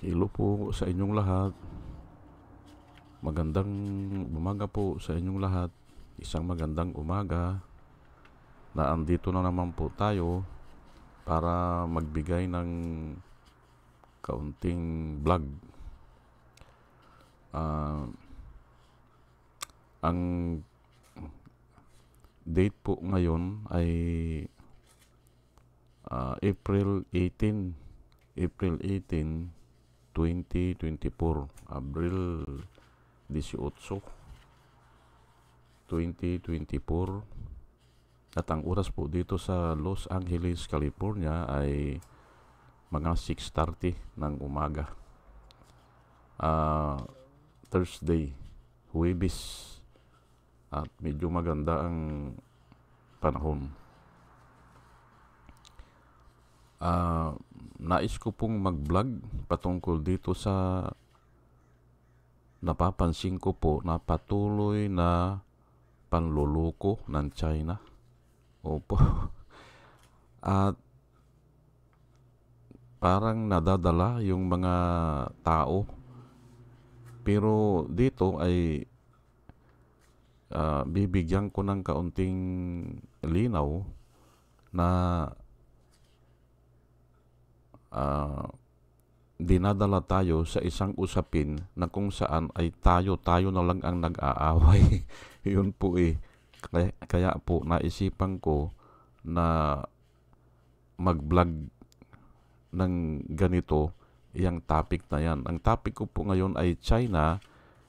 Hello po sa inyong lahat. Magandang umaga po sa inyong lahat. Isang magandang umaga na andito na naman po tayo para magbigay ng kaunting vlog. Ang date po ngayon ay April 18, 2024. Abril 18, 2024. At ang oras po dito sa Los Angeles, California ay mga 6:30 ng umaga. Thursday, Huwebes. At medyo maganda ang panahon. Nais ko pong mag-vlog patungkol dito sa napapansin ko po na patuloy na panluloko ng China. Opo. At parang nadadala yung mga tao. Pero dito ay bibigyan ko ng kaunting linaw na dinadala tayo sa isang usapin na kung saan ay tayo na lang ang nag-aaway. Yun po Kaya po naisipan ko na mag-vlog ng ganito yung topic na yan. Ang topic ko po ngayon ay China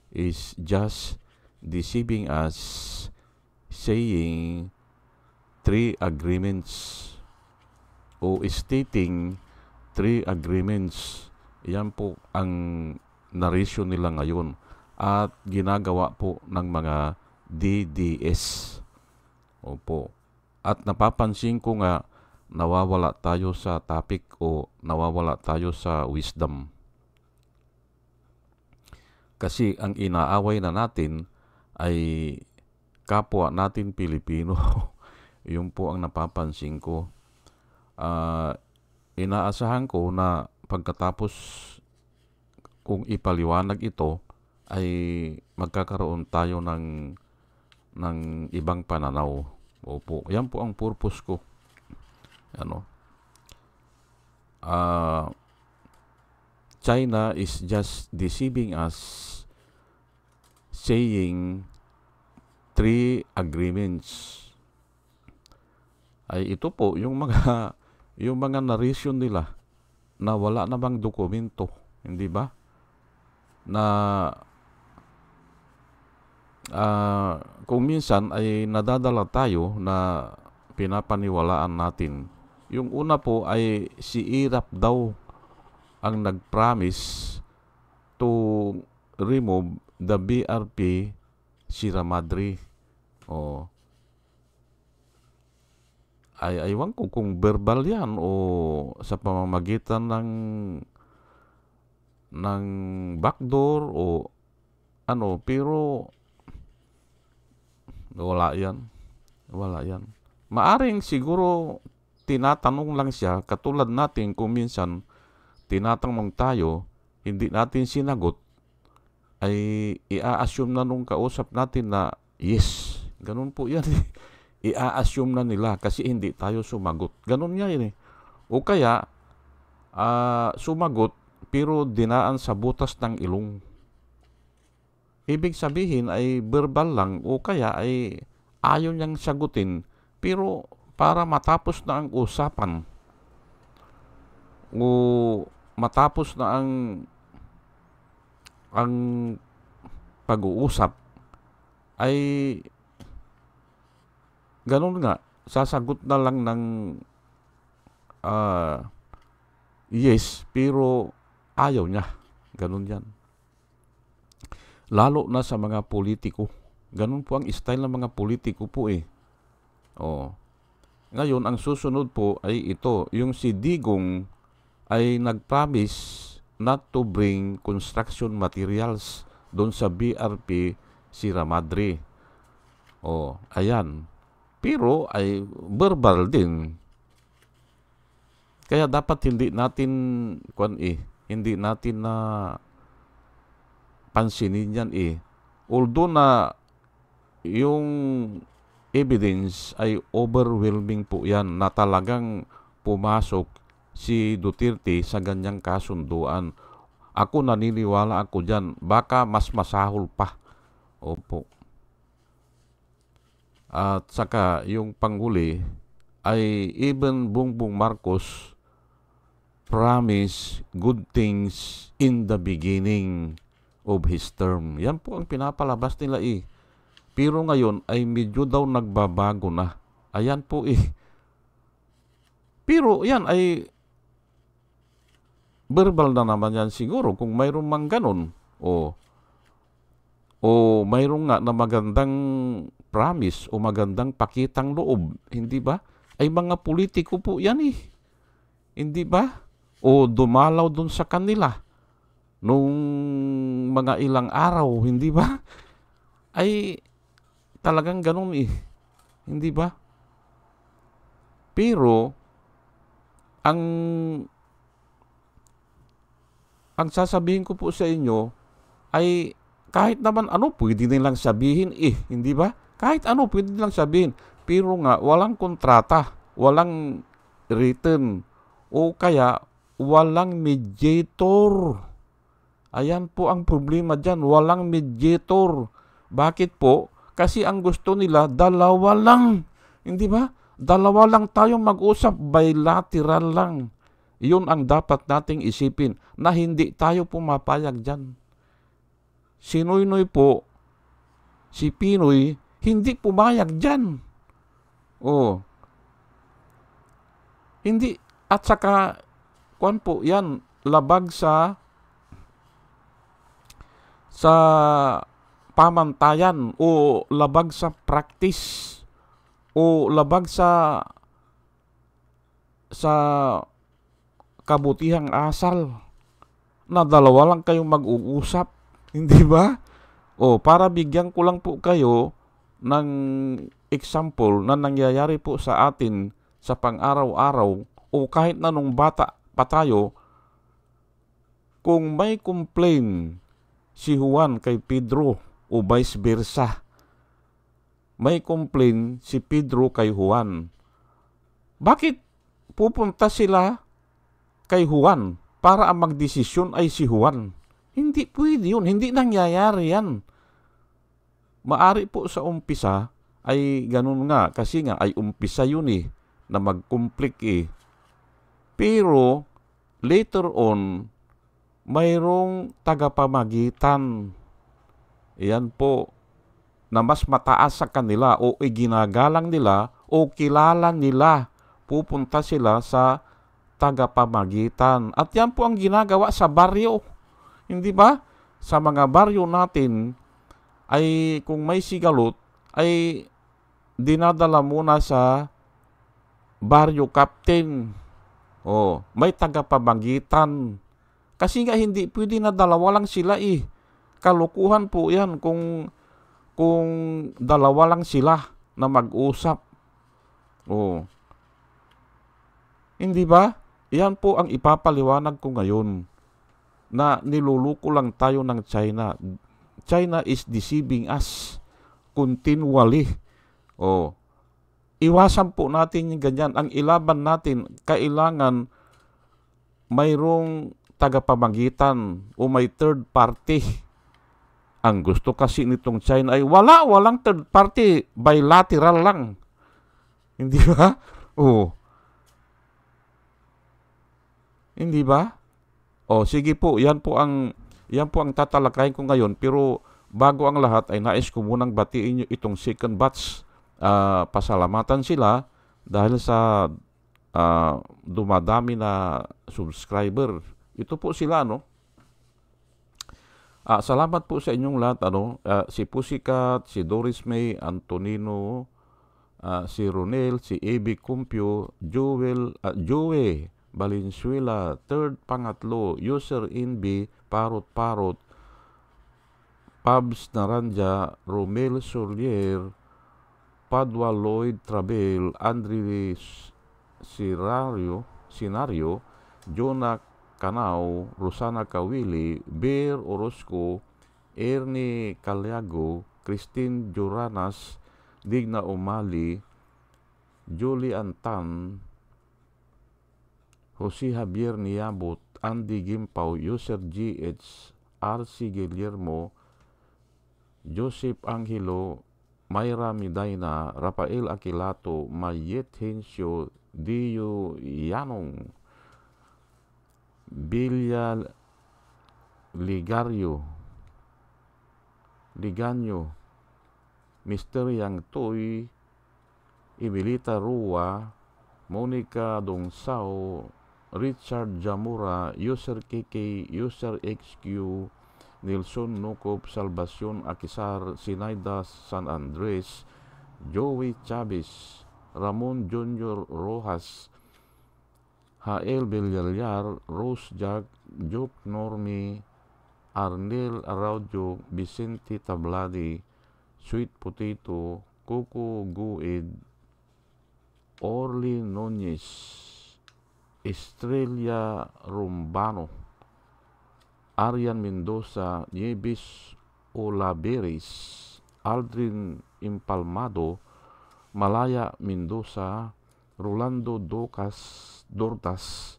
is just deceiving us, saying 3 agreements o stating 3 agreements. Yan po ang narration nila ngayon at ginagawa po ng mga DDS. Opo. At napapansin ko nga nawawala tayo sa topic o nawawala tayo sa wisdom. Kasi ang inaaway na natin ay kapwa natin Pilipino. Yun po ang napapansin ko. Inaasahan ko na pagkatapos kung ipaliwanag ito ay magkakaroon tayo ng ibang pananaw. Opo, yan po ang purpose ko. China is just deceiving us, saying 3 agreements. Ay ito po yung mga narration nila na wala namang dokumento, hindi ba? Na kung minsan ay nadadala tayo na pinapaniwalaan natin. Yung una po ay si Irap daw ang nag-promise to remove the BRP Sierra Madre. Aywan ko kung verbal yan o sa pamamagitan ng backdoor o pero wala yan. Maaring siguro tinatanong lang siya, katulad natin kung minsan tinatanong tayo, hindi natin sinagot, ay i-assume na nung kausap natin na yes. Ganun po yan. I-assume na nila kasi hindi tayo sumagot. Ganun nga yun O kaya, sumagot pero dinaan sa butas ng ilong. Ibig sabihin ay verbal lang o kaya ay ayaw niyang sagutin pero para matapos na ang usapan o matapos na ang pag-uusap ay ganun nga, sasagot na lang ng yes, pero ayaw niya. Ganun yan. Lalo na sa mga politiko. Ganun po ang style ng mga politiko po Ngayon, ang susunod po ay ito. Yung si Digong ay nag-promise not to bring construction materials doon sa BRP Sierra Madre. Ayan. Pero ay verbal din. Kaya dapat hindi natin hindi natin na pansinin yan Although na yung evidence ay overwhelming po yan na talagang pumasok si Duterte sa ganyang kasunduan. Ako naniniwala ako dyan. Baka mas masahol pa. Opo. At saka yung panghuli ay even Bongbong Marcos promise good things in the beginning of his term. Yan po ang pinapalabas nila Pero ngayon ay medyo daw nagbabago na. Ayan po Pero yan ay verbal na naman yan siguro kung mayroon mang ganun. O mayroon nga na magandang promise o magandang pakitang loob. Hindi ba? Ay mga politiko po yan Hindi ba? O dumalaw dun sa kanila nung mga ilang araw. Hindi ba? Ay talagang ganun Hindi ba? Pero ang sasabihin ko po sa inyo ay kahit naman ano pwede nilang sabihin hindi ba? Kahit ano pwede nilang sabihin. Pero nga walang kontrata, walang written o kaya walang mediator. Ayan po ang problema dyan, walang mediator. Bakit po? Kasi ang gusto nila, dalawa lang. Hindi ba? Dalawa lang tayo mag-usap, bilateral lang. Iyon ang dapat nating isipin na hindi tayo pumapayag dyan. Si Noynoy po, si Pinoy, hindi pumayag dyan. Hindi. At saka, kuwan po, yan, labag sa pamantayan o labag sa practice o labag sa kabutihang asal na dalawa lang kayong mag-uusap. Hindi ba? Para bigyan ko lang po kayo ng example na nangyayari po sa atin sa pang-araw-araw o kahit na nung bata pa tayo, kung may complain si Juan kay Pedro o vice versa, may complain si Pedro kay Juan, bakit pupunta sila kay Juan para ang magdesisyon ay si Juan? Hindi pwede yun. Hindi nangyayari yan. Maari po sa umpisa ay ganun nga. Kasi nga ay umpisa yun na mag-conflict Pero later on, mayroong tagapamagitan. Iyan po na mas mataas sa kanila o iginagalang nila o kilala nila. Pupunta sila sa tagapamagitan. At yan po ang ginagawa sa baryo. Hindi ba? Sa mga baryo natin ay kung may sigalot ay dinadala muna sa baryo captain. May tagapamagitan. Kasi nga hindi pwede na dalawa lang sila Kalukuhan po yan kung dalawa lang sila na mag-usap. Hindi ba? Yan po ang ipapaliwanag ko ngayon na niluluko lang tayo ng China. China is deceiving us continually. Iwasan po natin yung ganyan. Ang ilaban natin, kailangan mayroong tagapamagitan o may third party. Ang gusto kasi nitong China ay walang third party, bilateral lang. Hindi ba? Hindi ba? Sige po, yan po ang tatalakayin ko ngayon. Pero bago ang lahat ay nais ko munang batiin nyo itong second batch. Pasalamatan sila dahil sa dumadami na subscriber. Ito po sila, salamat po sa inyong lahat, si Pussycat, si Doris May, Antonino, si Ronel, si Ebi Cumpio, Joey Valenzuela, third pangatlo, user NB, Parot, Pabs Naranja, Romel Solier, Padua Lloyd Trabel, Andre Sinario, Jonah Canao, Rosana Kawili, Bir Orozco, Ernie Caliago, Christine Joranas, Digna Umali, Julie Antan, Jose Javier Niabot, Andy Gimpaw, User GH, RC Guillermo, Joseph Angelo, Mayra Midaina, Rafael Aquilato, Mayet Hensio, Dio Yanong, Bilya Liganyo, Mr. Yang Toy, Emilita Rua, Monica Dongsao, Richard Jamura, User KK, User XQ, Nelson Nukop, Salvacion Akisar, Sinaida San Andres, Joey Chavez, Ramon Junior Rojas, Hael Villarreal, Rose Jack, Joke Normi, Arnel Araujo, Vicente Tabladi, Sweet Potato, Coco Guid, Orly Nunez, Estrella Rumbano, Arian Mendoza, Nieves Olaveris, Aldrin Impalmado, Malaya Mendoza, Rolando Dortas,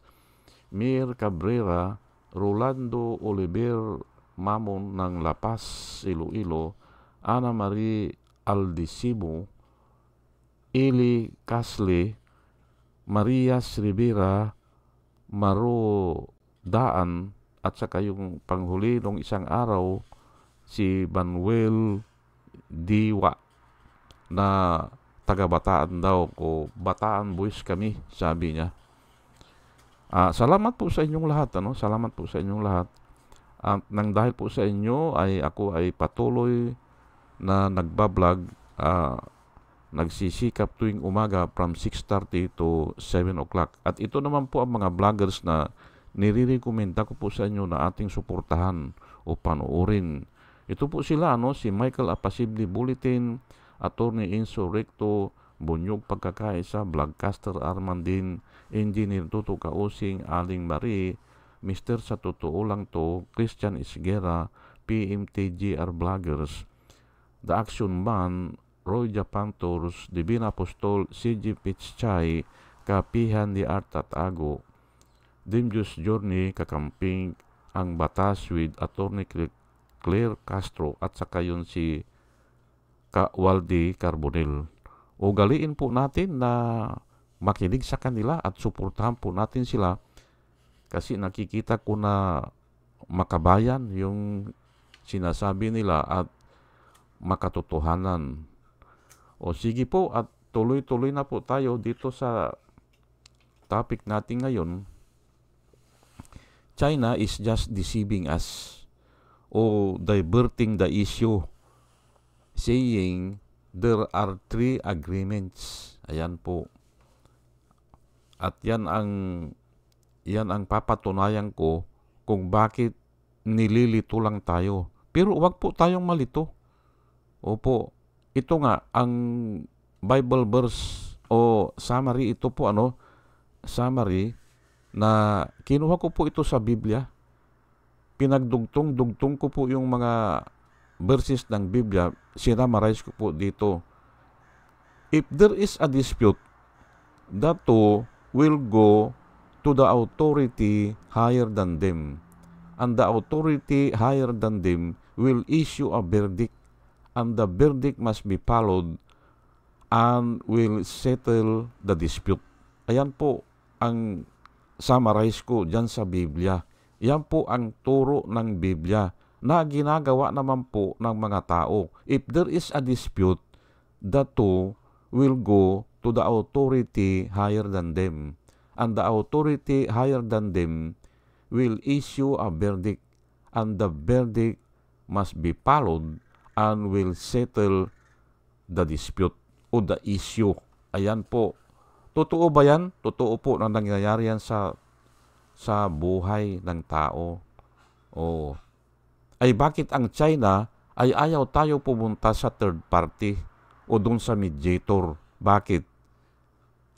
Mir Cabrera, Rolando Oliver Mamon ng La Paz, Iloilo, Ana Marie Aldisimo, Eli Casle, Marias Rivera, Maro Daan, at saka yung panghuli nung isang araw, si Manuel Diwa, na taga-Bataan daw, o Bataan Boys kami, sabi niya. Salamat po sa inyong lahat, salamat po sa inyong lahat. At nang dahil po sa inyo, ako ay patuloy na nagbablog, nagsisikap tuwing umaga from 6:30 to 7 o'clock. At ito naman po ang mga vloggers na nire-recommenda ko po sa inyo na ating suportahan o panoorin. Ito po sila, si Michael Apasible Bulletin, Attorney Enzo Recto, Bunyog Pagkakaisa, Vlogcaster Armandin, Engineer Tuto Kausing, Aling Marie, Mr. Sa Totoo Lang To, Christian Isguera, PMTGR Vloggers, The Action Man, Roy Japan Tours, Divina Apostol, CG Pichchay, Kapihan ni Art at Ago, Dimjus Journey, Kakamping, Ang Batas with Attorney Claire Castro, at saka yun si Waldi Carbonell. Ugaliin po natin na makinig sa kanila at suportahan po natin sila, kasi nakikita ko na makabayan yung sinasabi nila at makatotohanan. O sige po, at tuloy-tuloy na po tayo dito sa topic natin ngayon. China is just deceiving us o diverting the issue, saying there are 3 agreements. Ayan po. At yan ang papatunayan ko kung bakit nililito lang tayo. Pero wag po tayong malito. Opo, ito nga ang Bible verse o summary, ito po summary na kinuha ko po ito sa Biblia. Pinagdugtong ko po yung mga verses ng Biblia, sinamarize ko po dito. If there is a dispute, the two will go to the authority higher than them, and the authority higher than them will issue a verdict, and the verdict must be followed and will settle the dispute. Ayan po ang summarize ko dyan sa Biblia. Yan po ang turo ng Biblia na ginagawa naman po ng mga tao. If there is a dispute, the two will go to the authority higher than them, and the authority higher than them will issue a verdict, and the verdict must be followed and will settle the dispute o the issue. Ayan po. Totoo ba yan? Totoo po na nangyayari yan sa buhay ng tao. O ay bakit ang China ay ayaw tayo pumunta sa third party o dun sa mediator? Bakit?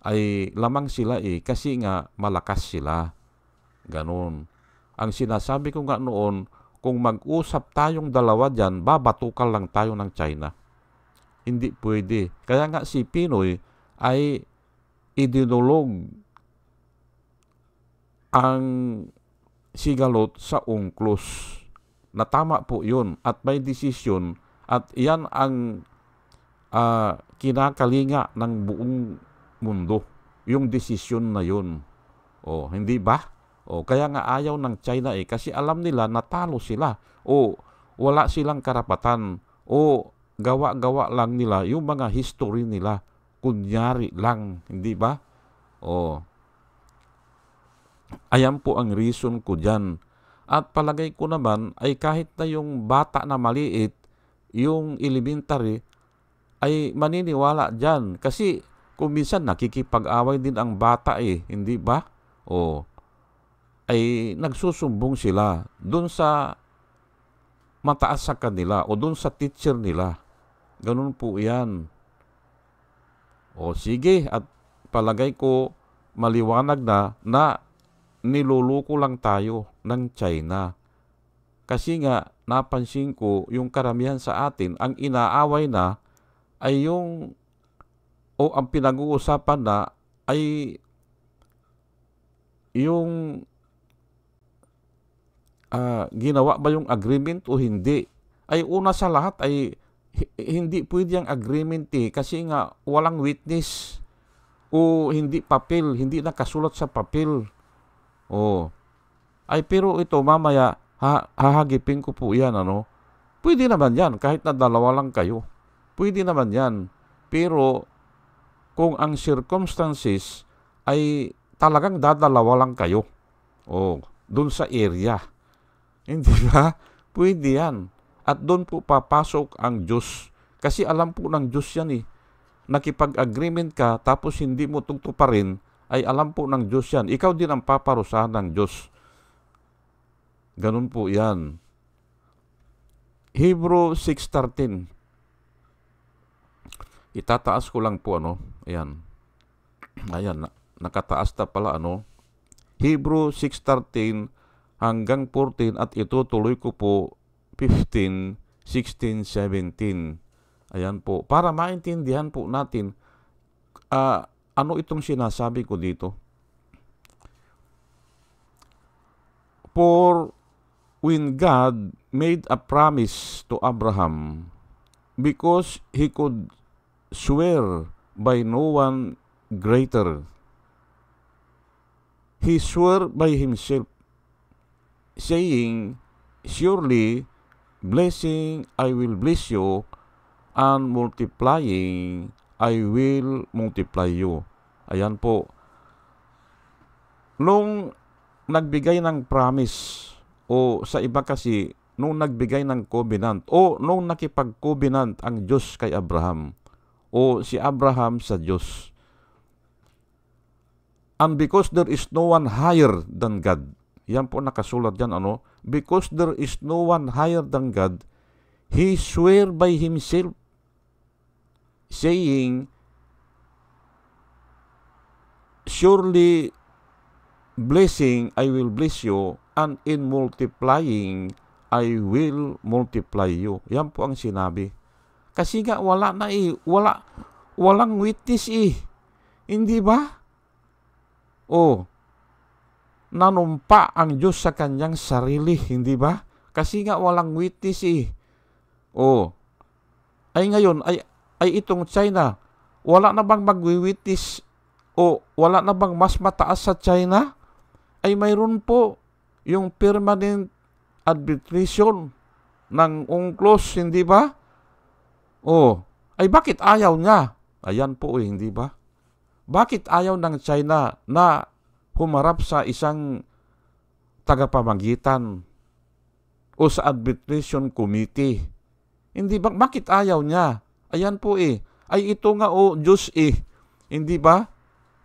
Ay lamang sila kasi nga malakas sila. Ganon. Ang sinasabi ko nga noon, kung mag-usap tayong dalawa dyan, babatukan lang tayo ng China. Hindi pwede. Kaya nga si Pinoy ay idinulog ang sigalot sa UNCLOS. Na tama po yun at may desisyon at yan ang kinakalinga ng buong mundo. Yung desisyon na yun. O, hindi ba? O, kaya nga ayaw ng China kasi alam nila natalo sila. O, wala silang karapatan. O, gawa-gawa lang nila yung mga history nila. Kunyari lang, hindi ba? O, ayan po ang reason ko dyan. At palagay ko naman ay kahit na yung bata na maliit, yung elementary, ay maniniwala dyan. Kasi kung minsan nakikipag-away din ang bata hindi ba? O, ay nagsusumbong sila dun sa mataas sa kanila o dun sa teacher nila. Ganun po yan. O sige, at palagay ko maliwanag na niluluko lang tayo ng China. Kasi nga, napansin ko yung karamihan sa atin, ang inaaway na ay yung, o ang pinag-uusapan na ay yung ginawa ba yung agreement o hindi. Ay una sa lahat ay hindi pwede ang agreement kasi nga walang witness o hindi papel, hindi nakasulat sa papel. Oh. Ay pero ito mamaya hahagipin ko po yan Pwede naman yan kahit na dalawa lang kayo. Pwede naman yan. Pero kung ang circumstances ay talagang dadalawa lang kayo. Dun sa area. Hindi ba? Pwede yan. At doon po papasok ang Diyos. Kasi alam po ng Diyos yan Nakipag-agreement ka tapos hindi mo tugtuparin ay alam po ng Diyos yan. Ikaw din ang paparusahan ng Diyos. Ganun po yan. Hebrew 6:13. Itataas ko lang po Ayan. Ayan, nakataas na pala Hebrew 6:13 hanggang 14 at itutuloy ko po 15, 16, 17. Ayan po. Para maintindihan po natin ano itong sinasabi ko dito. For when God made a promise to Abraham, because he could swear by no one greater, he swore by himself, saying, surely blessing I will bless you, and multiplying I will multiply you. Ayan po. Nung nagbigay ng promise, o sa iba kasi, nung nagbigay ng covenant, o nung nakipag-covenant ang Diyos kay Abraham, o si Abraham sa Diyos. And because there is no one higher than God, yan po nakasulat dyan, because there is no one higher than God, he swear by himself, saying, surely blessing I will bless you, and in multiplying I will multiply you. Yan po ang sinabi. Kasi nga wala na walang witness Hindi ba? Nanumpa ang Diyos sa kanyang sarili, hindi ba? Kasi nga walang witness Ay ngayon, ay itong China, wala na bang magwi-witness o wala na bang mas mataas sa China? Ay mayroon po yung permanent arbitration ng UNCLOS, hindi ba? Ay bakit ayaw niya? Ayan po hindi ba? Bakit ayaw ng China na humarap sa isang tagapamagitan o sa arbitration committee? Hindi ba? Bakit ayaw niya? Ayan po Ay ito nga Diyos Hindi ba?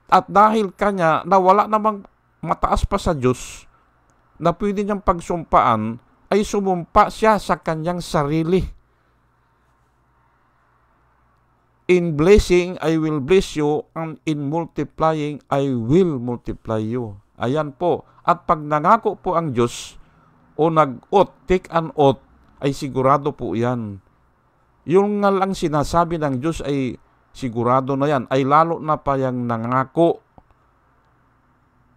At dahil kanya na wala namang mataas pa sa Diyos na pwede niyang pagsumpaan, ay sumumpa siya sa kanyang sarili. In blessing, I will bless you, and in multiplying, I will multiply you. Ayan po. At pag nangako po ang Diyos o nag-oath, take an oath, ay sigurado po yan. Yung nga lang sinasabi ng Diyos ay sigurado na yan, ay lalo na pa yung nangako.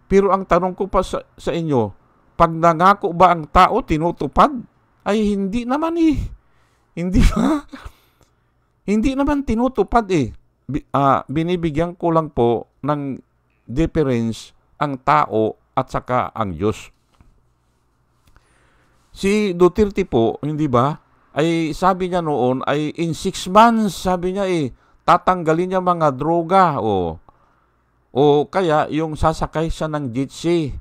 Pero ang tanong ko pa sa inyo, pag nangako ba ang tao, tinutupad? Ay hindi naman eh. Hindi ba? Hindi naman tinutupad eh. Binibigyan ko lang po ng difference ang tao at saka ang Diyos. Si Duterte po, hindi ba, ay sabi niya noon ay in 6 months, sabi niya tatanggalin niya mga droga o kaya yung sasakay siya ng jeepsy.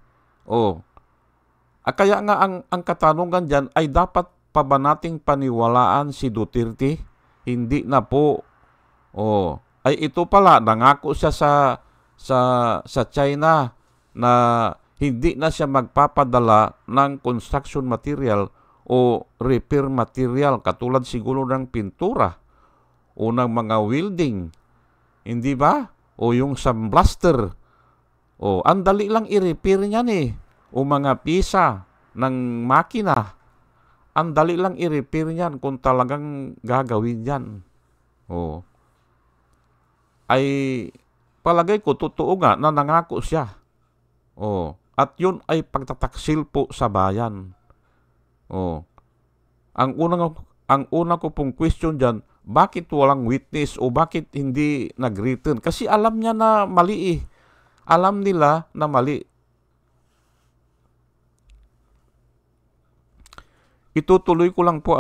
Kaya nga ang katanungan dyan ay dapat pa ba nating paniwalaan si Duterte? Hindi na po. Ay ito pala, nangako siya sa China na hindi na siya magpapadala ng construction material o repair material katulad siguro ng pintura o ng mga welding. Hindi ba? O yung sandblaster. Ang dali lang i-repair niyan O mga pisa ng makina. Ang dali lang i-repair niyan kung talagang gagawin yan. Ay palagay ko totoo nga na nangako siya. At yun ay pagtataksil po sa bayan. Ang una ko pong question dyan, bakit walang witness o bakit hindi nag-return? Kasi alam niya na mali Alam nila na mali. Itutuloy ko lang po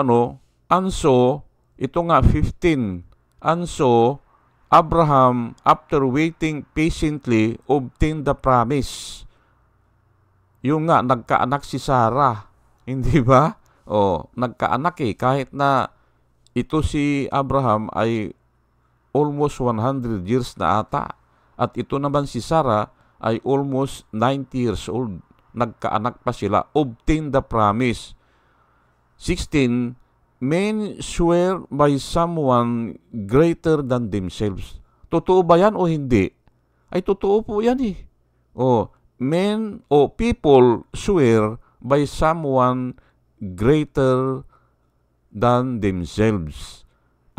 Anso, ito nga 15. Anso, Abraham, after waiting patiently, obtained the promise. Yung nga, nagkaanak si Sarah. Hindi ba? Nagkaanak kahit na ito si Abraham ay almost 100 years na ata. At ito naman si Sarah ay almost 90 years old. Nagkaanak pa sila. Obtained the promise. 16, men swear by someone greater than themselves. Totoo ba yan o hindi? Ay totoo po yan men o people swear by someone greater than themselves.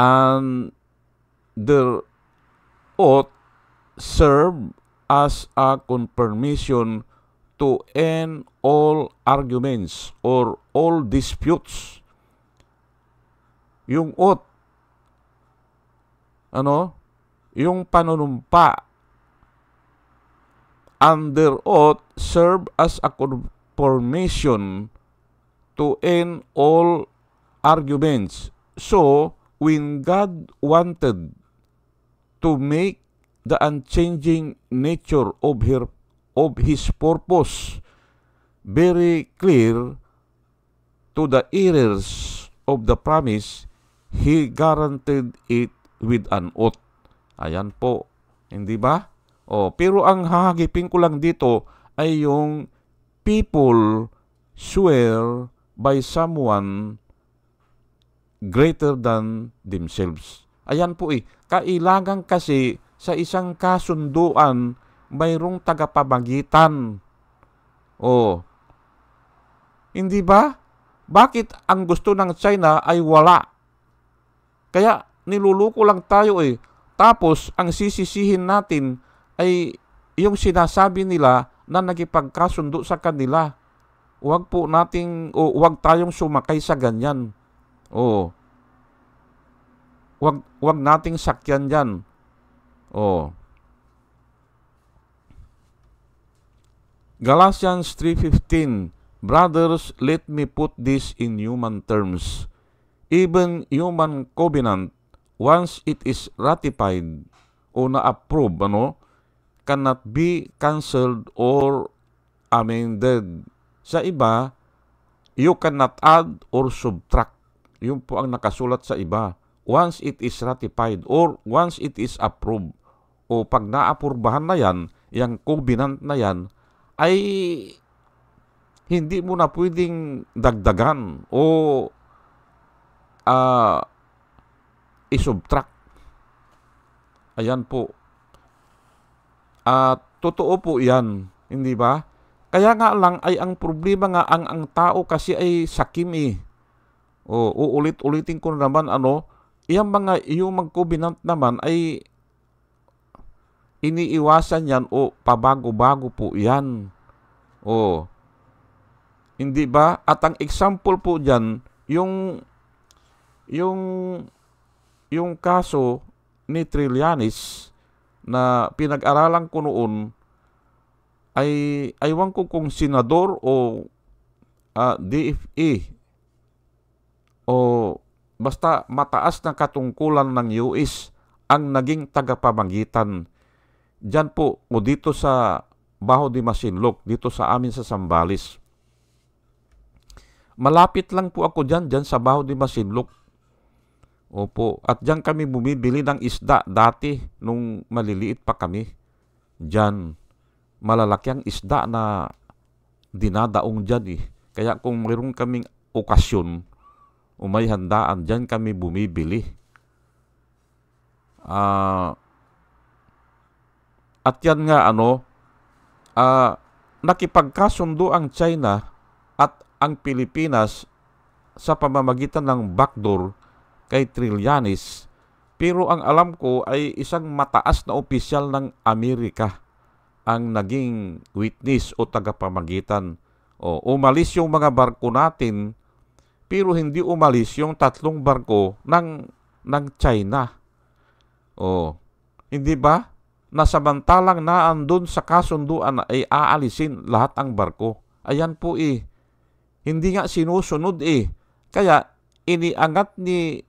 And their oath serve as a confirmation to end all arguments or all disputes. Yung oath, yung panunumpa, under oath serve as a confirmation to end all arguments. So, when God wanted to make the unchanging nature of His purpose very clear to the hearers of the promise, He guaranteed it with an oath. Ayan po, hindi ba? Pero ang hahagipin ko lang dito ay yung people swear by someone greater than themselves. Ayan po kailangan kasi sa isang kasunduan mayroong tagapamagitan. Hindi ba? Bakit ang gusto ng China ay wala? Kaya niluluko lang tayo Tapos ang sisisihin natin ay yung sinasabi nila na nagipagkasundo sa kanila. Huwag po nating huwag tayong sumakay sa ganyan. Huwag nating sakyan diyan. Galatians 3:15, brothers, let me put this in human terms. Even human covenant, once it is ratified o na-approve, cannot be cancelled or amended. Sa iba, you cannot add or subtract. Yun po ang nakasulat sa iba. Once it is ratified or once it is approved. O pag naapurbahan na yan, yung covenant na yan, ay hindi mo na pwedeng dagdagan o isubtract. Ayan po. Totoo po yan, hindi ba? Kaya nga lang ay ang problema nga ang tao kasi ay sakim eh. Uulit-ulitin ko naman yung mga covenant naman ay iniiwasan yan o pabago-bago po yan. Hindi ba? At ang example po diyan, yung kaso ni Trillanes na pinag-aralan ko noon ay aywan ko kung senador o DFA o basta mataas na katungkulan ng US ang naging tagapamagitan. Diyan po o dito sa Baho de Masinloc, dito sa amin sa Zambales. Malapit lang po ako dyan sa Baho de Masinloc. Opo, at dyan kami bumibili ng isda dati nung maliliit pa kami. Dyan, malalaki ang isda na dinadaong dyan eh. Kaya kung mayroon kaming okasyon o may handaan, dyan kami bumibili. At yan nga nakipagkasundo ang China at ang Pilipinas sa pamamagitan ng backdoor kay Trillanes. Pero ang alam ko ay isang mataas na opisyal ng Amerika ang naging witness o tagapamagitan. Umalis yung mga barko natin, pero hindi umalis yung 3 barko ng China. Hindi ba? Nasamantalang na andun sa kasunduan ay aalisin lahat ang barko. Ayan po eh. Hindi nga sinusunod eh. Kaya iniangat ni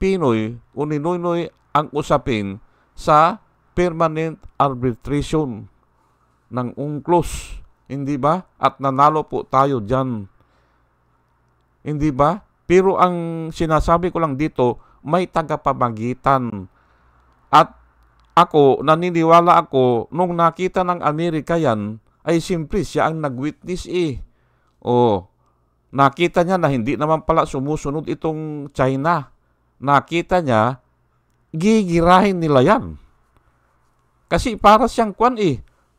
Pinoy o ni Noynoy ang usapin sa permanent arbitration ng UNCLOS. Hindi ba? At nanalo po tayo dyan. Hindi ba? Pero ang sinasabi ko lang dito, may tagapamagitan. At naniniwala ako, nung nakita ng Amerika yan, ay simpre siya ang nag-witness eh. Nakita niya na hindi naman pala sumusunod itong China. Nakita niya, gigirahin nila yan. Kasi para siyang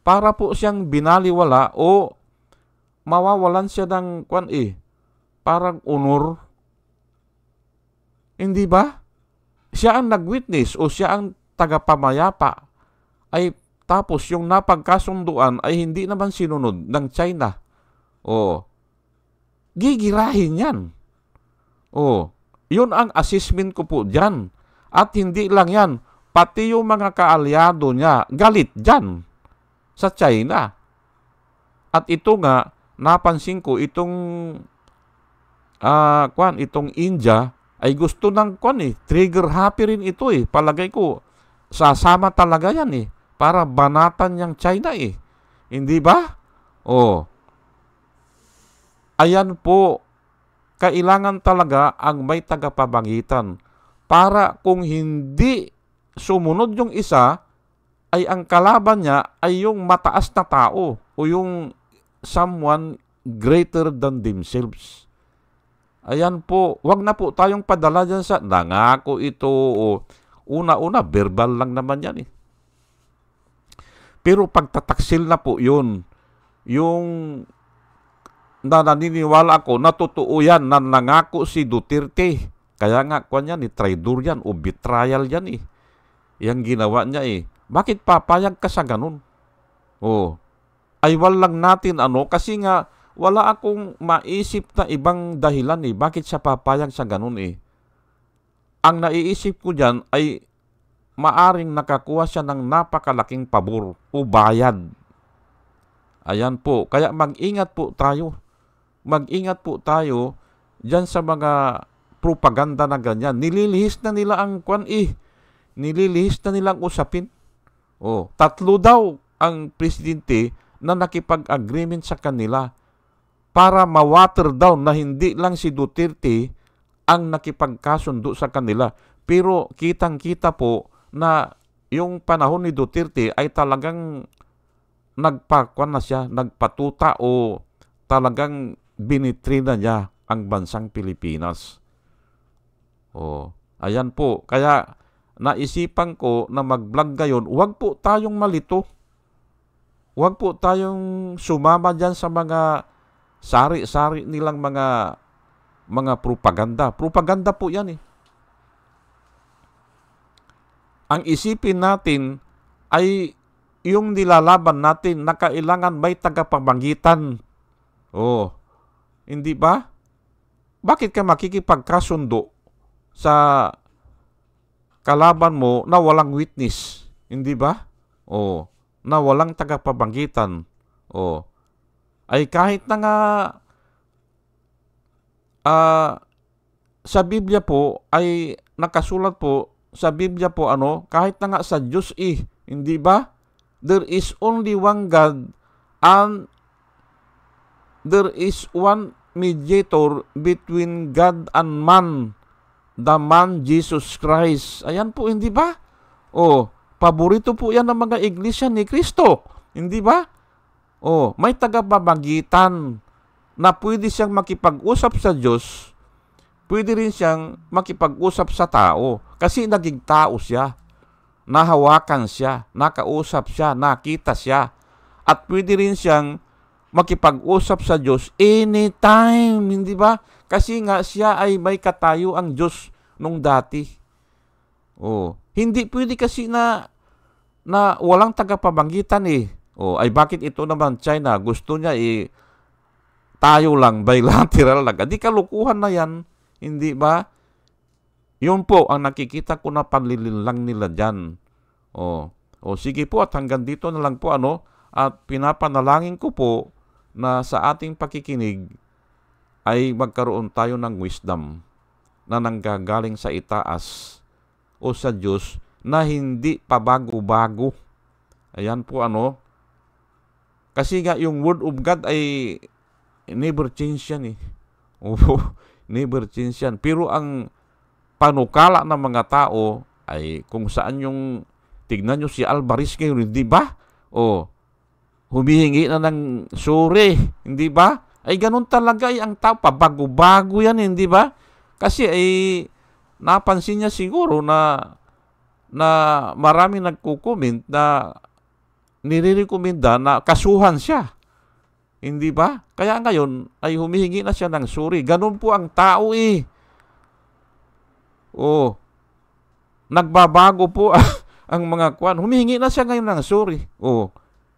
para po siyang binaliwala o mawawalan siya ng parang honor. Hindi ba? Siya ang nag-witness o siya ang tagapamayapa. Ay tapos yung napagkasunduan ay hindi naman sinunod ng China. Gigirahin yan. Yun ang assessment ko po dyan. At hindi lang yan, pati yung mga kaalyado niya, galit dyan sa China. At ito nga, napansin ko, itong India, ay gusto ng trigger happy rin ito eh. Palagay ko, sasama talaga yan eh. Para banatan yung China eh. Hindi ba? Ayan po, kailangan talaga ang may tagapamagitan. Para kung hindi sumunod yung isa, ay ang kalaban niya ay yung mataas na tao o yung someone greater than themselves. Ayan po, wag na po tayong padala dyan sa nangako ito o una-una, verbal lang naman yan eh. Pero pagtataksil na po yun, yung naniniwala ako, natotoo yan, na nangako si Duterte. Kaya nga, yan, traidor yan o betrayal yan eh. Yang ginawa niya eh. Bakit papayag ka sa ganun? Ay walang natin kasi nga, wala akong maisip na ibang dahilan eh. Bakit siya papayag sa ganun eh? Ang naiisip ko dyan ay maaring nakakuha siya ng napakalaking pabor o bayad. Ayan po. Kaya mag-ingat po tayo. Mag-ingat po tayo dyan sa mga propaganda na ganyan. Nililihis na nila ang Nililihis na nila ang usapin. 3 daw ang presidente na nakipag-agreement sa kanila para ma-water down na hindi lang si Duterte ang nakipagkasundo sa kanila. Pero kitang-kita po na yung panahon ni Duterte ay talagang nagpatuta o talagang binitrina niya ang bansang Pilipinas. Ayan po. Kaya naisipan ko na mag-vlog ngayon, huwag po tayong malito. Huwag po tayong sumama dyan sa mga sari-sari nilang mga propaganda. Propaganda po yan eh. Ang isipin natin ay yung nilalaban natin na kailangan may tagapamagitan. Oh, hindi ba? Bakit ka makikipagkasundo sa kalaban mo na walang witness? Hindi ba? Oh, na walang tagapamagitan. Oh, ay kahit na nga sa Biblia po ay nakasulat po sa Biblia po kahit na nga sa Diyos hindi ba? There is only one God and there is one mediator between God and man, the man Jesus Christ. Ayan po, hindi ba? Oh, paborito po yan ng mga iglesia ni Kristo. Hindi ba? Oh, may tagapamagitan na pwede siyang makipag-usap sa Diyos, pwede rin siyang makipag-usap sa tao kasi naging tao siya. Nahawakan siya, nakausap siya, nakita siya. At pwede rin siyang makipag-usap sa Diyos anytime, hindi ba? Kasi nga siya ay may katayo ang Diyos nung dati. Oh, hindi pwede kasi na walang tagapamagitan ay bakit ito naman China gusto niya tayo lang bilateral lang. Di kalukuhan na yan, hindi ba? Yun po ang nakikita ko na panlilinlang nila dyan. Sige po at hanggang dito na lang po at pinapanalangin ko po na sa ating pakikinig ay magkaroon tayo ng wisdom na nanggagaling sa itaas o sa Diyos na hindi pabago-bago. Ayan po kasi nga yung Word of God ay never change yan never change yan. Pero ang panukala ng mga tao ay kung saan yung tignan nyo si Alvarez ngayon, hindi ba? Humihingi na ng sorry, hindi ba? Ay ganun talaga ang tao, pabago-bago yan, hindi ba? Kasi napansin niya siguro na marami nagko-comment na nire-recommenda na kasuhan siya. Hindi ba? Kaya ngayon ay humihingi na siya ng sorry. Ganun po ang tao nagbabago po ang mga kwan. Humihingi na siya ngayon ng sorry.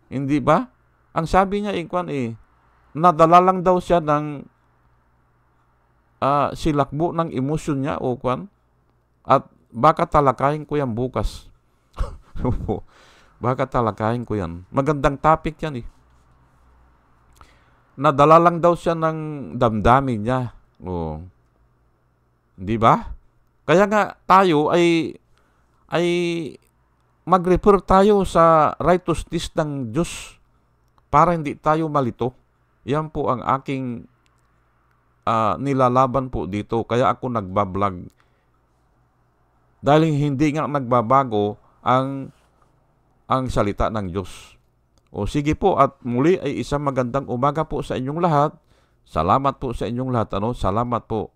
Hindi ba? Ang sabi niya nadala lang daw siya ng silakbo ng emosyon niya kwan. At baka talakayin ko yan bukas. Baka talakayin ko yan. Magandang topic yan Nadala lang daw siya ng damdamin niya. Di ba? Kaya nga tayo ay mag-refer tayo sa righteousness ng Diyos para hindi tayo malito. Yan po ang aking nilalaban po dito. Kaya ako nagbablog. Dahil hindi nga nagbabago ang salita ng Diyos. Sige po at muli ay isang magandang umaga po sa inyong lahat. Salamat po sa inyong lahat. Salamat po.